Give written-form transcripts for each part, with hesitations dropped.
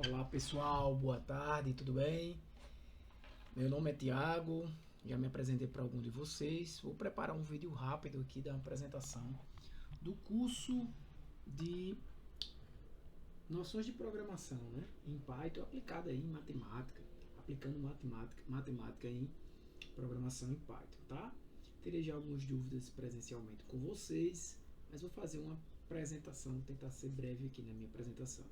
Olá pessoal, boa tarde, tudo bem? Meu nome é Tiago, já me apresentei para algum de vocês. Vou preparar um vídeo rápido aqui da apresentação do curso de noções de programação, né? Em Python aplicada aí em matemática, aplicando matemática em programação em Python, tá? Terei já algumas dúvidas presencialmente com vocês, mas vou fazer uma apresentação, vou tentar ser breve aqui na minha apresentação.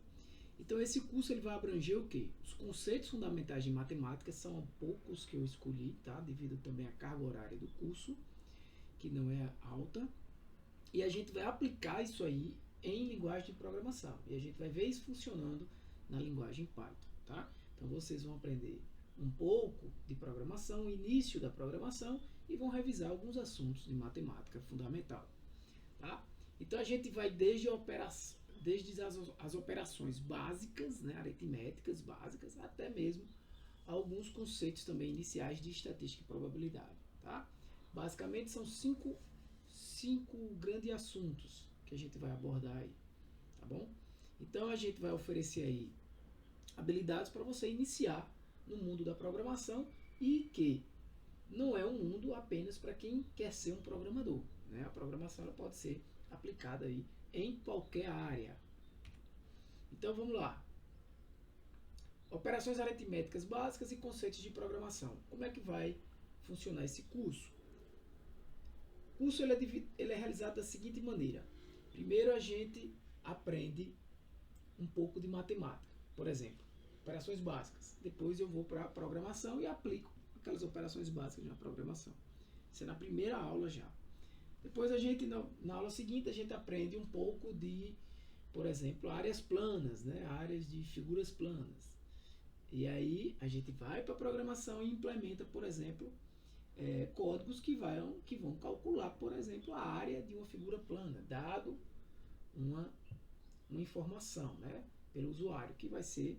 Então esse curso ele vai abranger o quê? Os conceitos fundamentais de matemática, são poucos que eu escolhi, tá? Devido também à carga horária do curso, que não é alta. E a gente vai aplicar isso aí em linguagem de programação. E a gente vai ver isso funcionando na linguagem Python, tá? Então vocês vão aprender um pouco de programação, o início da programação, e vão revisar alguns assuntos de matemática fundamental, tá? Então a gente vai desde as operações básicas, né, aritméticas básicas, até mesmo alguns conceitos também iniciais de estatística e probabilidade, tá? Basicamente são cinco grandes assuntos que a gente vai abordar aí, tá bom? Então a gente vai oferecer aí habilidades para você iniciar no mundo da programação, e que não é um mundo apenas para quem quer ser um programador, né? A programação ela pode ser aplicada aí em qualquer área. Então vamos lá. Operações aritméticas básicas e conceitos de programação. Como é que vai funcionar esse curso? O curso ele é realizado da seguinte maneira. Primeiro a gente aprende um pouco de matemática, por exemplo, operações básicas. Depois eu vou para a programação e aplico aquelas operações básicas na programação. Isso é na primeira aula já. Depois a gente, na aula seguinte, a gente aprende um pouco de, por exemplo, áreas planas, né? Áreas de figuras planas. E aí a gente vai para a programação e implementa, por exemplo, códigos que vão calcular, por exemplo, a área de uma figura plana, dado uma informação, né, pelo usuário, que vai ser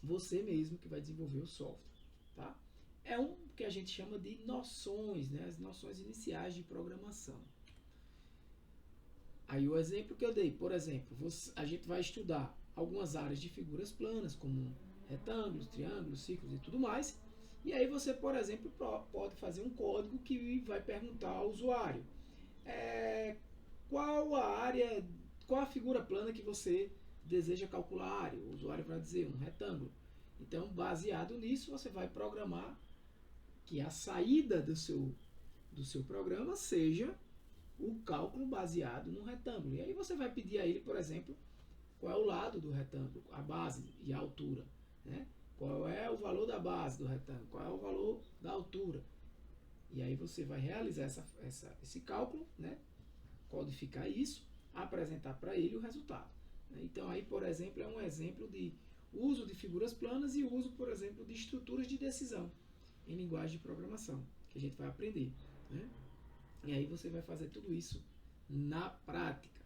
você mesmo que vai desenvolver o software, tá? É um que a gente chama de noções, né, as noções iniciais de programação. Aí o exemplo que eu dei, por exemplo, a gente vai estudar algumas áreas de figuras planas, como retângulos, triângulos, círculos e tudo mais. E aí você, por exemplo, pode fazer um código que vai perguntar ao usuário qual a figura plana que você deseja calcular a área. O usuário vai dizer um retângulo. Então, baseado nisso, você vai programar que a saída do seu programa seja o cálculo baseado no retângulo. E aí você vai pedir a ele, por exemplo, qual é o lado do retângulo, a base e a altura, né? Qual é o valor da base do retângulo, qual é o valor da altura. E aí você vai realizar esse cálculo, né? Codificar isso, apresentar para ele o resultado. Então aí, por exemplo, é um exemplo de uso de figuras planas e uso, por exemplo, de estruturas de decisão em linguagem de programação, que a gente vai aprender, né? E aí você vai fazer tudo isso na prática.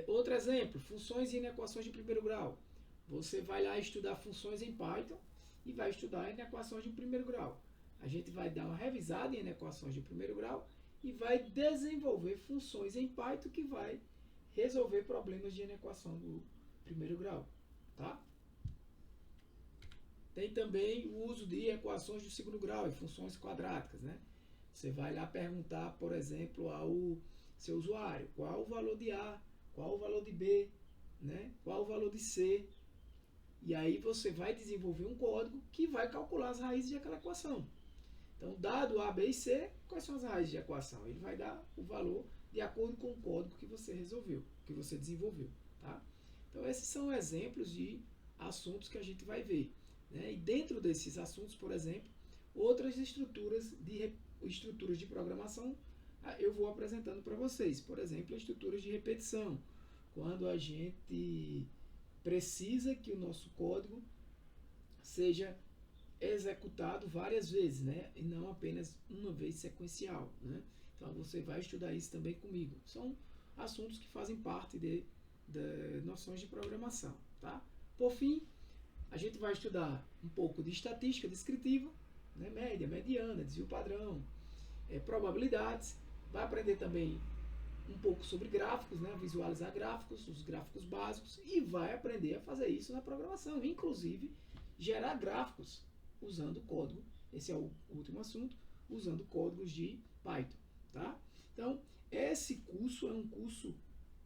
Outro exemplo, funções e inequações de primeiro grau. Você vai lá estudar funções em Python e vai estudar inequações de primeiro grau. A gente vai dar uma revisada em inequações de primeiro grau e vai desenvolver funções em Python que vai resolver problemas de inequação do primeiro grau, tá? Tem também o uso de equações do segundo grau e funções quadráticas, né? Você vai lá perguntar, por exemplo, ao seu usuário qual o valor de A, qual o valor de B, né? Qual o valor de C. E aí você vai desenvolver um código que vai calcular as raízes de aquela equação. Então, dado A, B e C, quais são as raízes de equação? Ele vai dar o valor de acordo com o código que você resolveu, que você desenvolveu, tá? Então, esses são exemplos de assuntos que a gente vai ver, né? E dentro desses assuntos, por exemplo, outras estruturas de programação eu vou apresentando para vocês. Por exemplo, estruturas de repetição, quando a gente precisa que o nosso código seja executado várias vezes, né? E não apenas uma vez sequencial, né? Então você vai estudar isso também comigo. São assuntos que fazem parte de noções de programação, tá? Por fim, a gente vai estudar um pouco de estatística descritiva, né? Média, mediana, desvio padrão, probabilidades. Vai aprender também um pouco sobre gráficos, né? Visualizar gráficos, os gráficos básicos, e vai aprender a fazer isso na programação, inclusive gerar gráficos usando código. Esse é o último assunto, usando códigos de Python, tá? Então, esse curso é um curso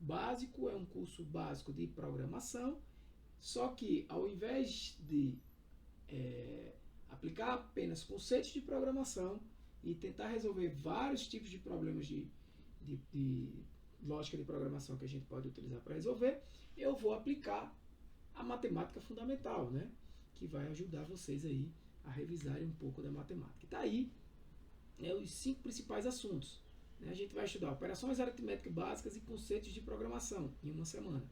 básico de programação, só que ao invés de aplicar apenas conceitos de programação e tentar resolver vários tipos de problemas de lógica de programação que a gente pode utilizar para resolver, eu vou aplicar a matemática fundamental, né? Que vai ajudar vocês aí a revisarem um pouco da matemática. Está aí os 5 principais assuntos. Né? A gente vai estudar operações aritméticas básicas e conceitos de programação em uma semana.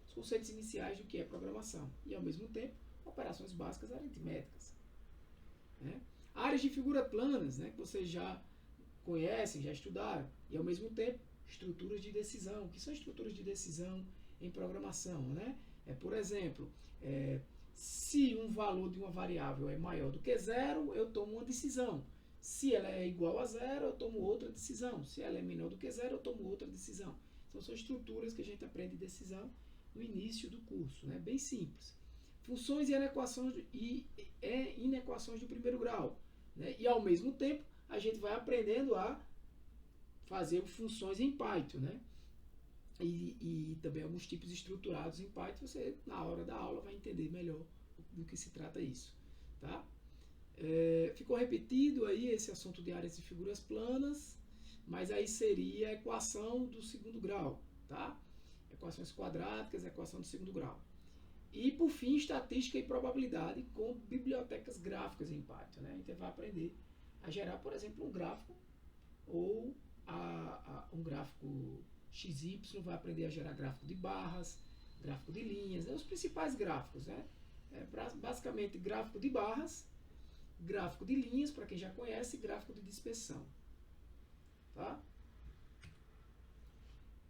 Os conceitos iniciais do que é programação e, ao mesmo tempo, operações básicas aritméticas. Né? Áreas de figuras planas, né? Que vocês já conhecem, já estudaram. E, ao mesmo tempo, estruturas de decisão. O que são estruturas de decisão em programação? Né? Por exemplo, se um valor de uma variável é maior do que zero, eu tomo uma decisão. Se ela é igual a zero, eu tomo outra decisão. Se ela é menor do que zero, eu tomo outra decisão. Então, são estruturas que a gente aprende de decisão no início do curso. Né? Bem simples. Funções e inequações de primeiro grau. Né? E, ao mesmo tempo, a gente vai aprendendo a fazer funções em Python. Né? E também alguns tipos estruturados em Python. Você, na hora da aula, vai entender melhor do que se trata isso. Tá? Ficou repetido aí esse assunto de áreas e figuras planas, mas aí seria a equação do segundo grau, tá? Equações quadráticas, equação do segundo grau. E, por fim, estatística e probabilidade com bibliotecas gráficas em Python, né? A gente vai aprender a gerar, por exemplo, um gráfico ou um gráfico XY, vai aprender a gerar gráfico de barras, gráfico de linhas, né? Os principais gráficos, né? Basicamente, gráfico de barras, gráfico de linhas, para quem já conhece, gráfico de dispersão. Tá?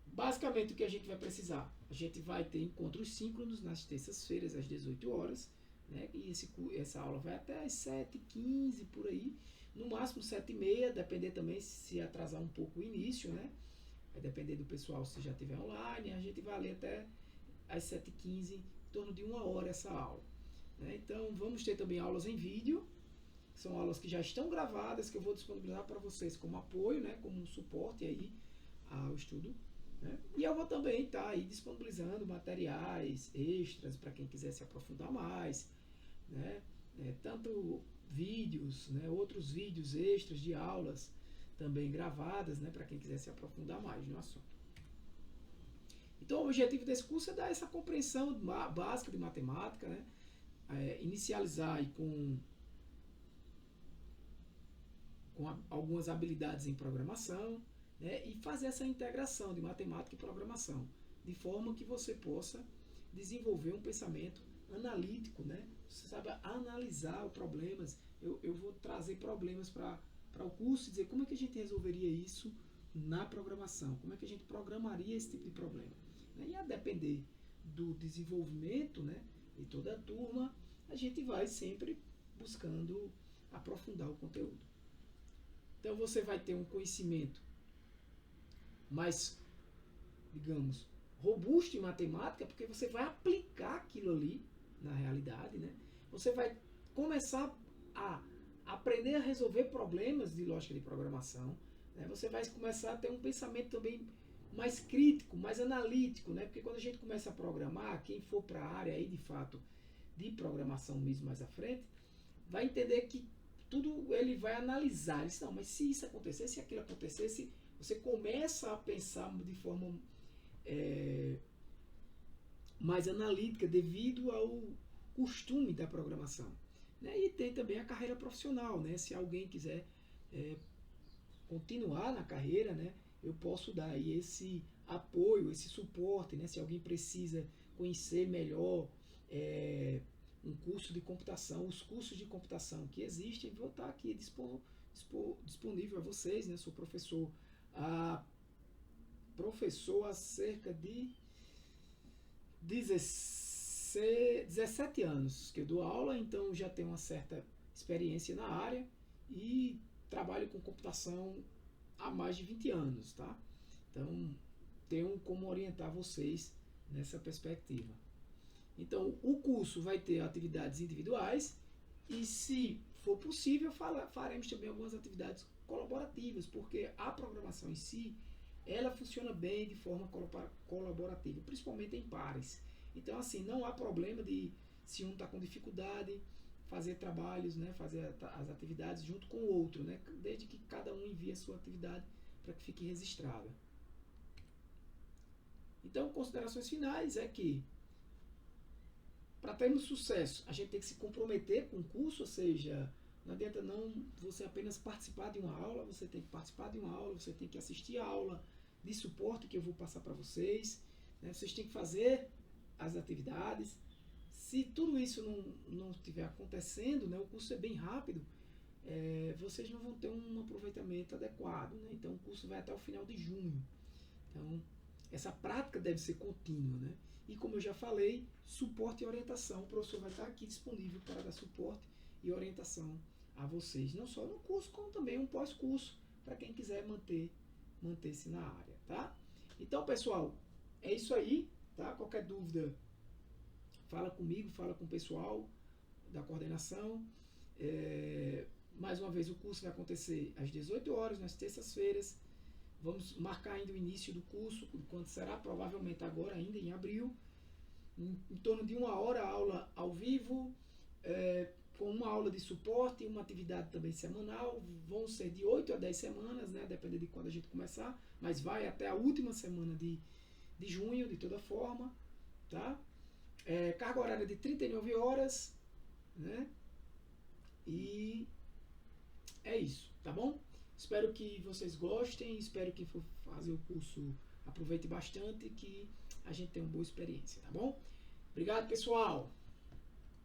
Basicamente, o que a gente vai precisar? A gente vai ter encontros síncronos nas terças-feiras, às 18 horas, né? E essa aula vai até às 7h15, por aí. No máximo 7h30, depender também se atrasar um pouco o início, né? Vai depender do pessoal se já estiver online. A gente vai ler até às 7h15, em torno de 1 hora essa aula. Né? Então, vamos ter também aulas em vídeo. São aulas que já estão gravadas, que eu vou disponibilizar para vocês como apoio, né, como um suporte aí ao estudo. Né? E eu vou também estar aí disponibilizando materiais extras para quem quiser se aprofundar mais. Né? Tanto vídeos, né, outros vídeos extras de aulas também gravadas, né, para quem quiser se aprofundar mais no assunto. Então, o objetivo desse curso é dar essa compreensão básica de matemática, né? Inicializar aí com algumas habilidades em programação, né, e fazer essa integração de matemática e programação, de forma que você possa desenvolver um pensamento analítico, né? Você sabe analisar os problemas. Eu vou trazer problemas para o curso e dizer como é que a gente resolveria isso na programação, como é que a gente programaria esse tipo de problema. Né? E a depender do desenvolvimento, né, de toda a turma, a gente vai sempre buscando aprofundar o conteúdo. Então você vai ter um conhecimento mais, digamos, robusto em matemática, porque você vai aplicar aquilo ali na realidade, né? Você vai começar a aprender a resolver problemas de lógica de programação, né? Você vai começar a ter um pensamento também mais crítico, mais analítico, né? Porque quando a gente começa a programar, quem for para a área aí de fato de programação mesmo mais à frente, vai entender que tudo ele vai analisar. Ele diz, não, mas se isso acontecesse, se aquilo acontecesse, você começa a pensar de forma mais analítica devido ao costume da programação. Né? E tem também a carreira profissional. Né? Se alguém quiser continuar na carreira, né, eu posso dar aí esse apoio, esse suporte. Né? Se alguém precisa conhecer melhor um curso de computação, os cursos de computação que existem, vou estar aqui disponível a vocês, né? Sou professor há cerca de 17 anos que eu dou aula, então já tenho uma certa experiência na área e trabalho com computação há mais de 20 anos, tá? Então, tenho como orientar vocês nessa perspectiva. Então, o curso vai ter atividades individuais e, se for possível, faremos também algumas atividades colaborativas, porque a programação em si, ela funciona bem de forma colaborativa, principalmente em pares. Então, assim, não há problema de, se um está com dificuldade, fazer trabalhos, né, fazer as atividades junto com o outro, né, desde que cada um envie a sua atividade para que fique registrada. Então, considerações finais é que, para termos sucesso, a gente tem que se comprometer com o curso, ou seja, não adianta não você apenas participar de uma aula, você tem que participar de uma aula, você tem que assistir a aula de suporte que eu vou passar para vocês, né? Vocês têm que fazer as atividades. Se tudo isso não estiver acontecendo, né, o curso é bem rápido, vocês não vão ter um aproveitamento adequado, né? Então o curso vai até o final de junho. Então, essa prática deve ser contínua, né? E como eu já falei, suporte e orientação. O professor vai estar aqui disponível para dar suporte e orientação a vocês, não só no curso, como também um pós-curso, para quem quiser manter-se na área, tá? Então, pessoal, é isso aí, tá? Qualquer dúvida, fala comigo, fala com o pessoal da coordenação. Mais uma vez, o curso vai acontecer às 18 horas, nas terças-feiras. Vamos marcar ainda o início do curso, quando será, provavelmente agora, ainda em abril, em torno de 1 hora, aula ao vivo, com uma aula de suporte e uma atividade também semanal. Vão ser de 8 a 10 semanas, né, dependendo de quando a gente começar, mas vai até a última semana de junho, de toda forma, tá? Carga horária de 39 horas, né? E é isso, tá bom? Espero que vocês gostem, espero que for fazer o curso aproveite bastante e que a gente tenha uma boa experiência, tá bom? Obrigado, pessoal!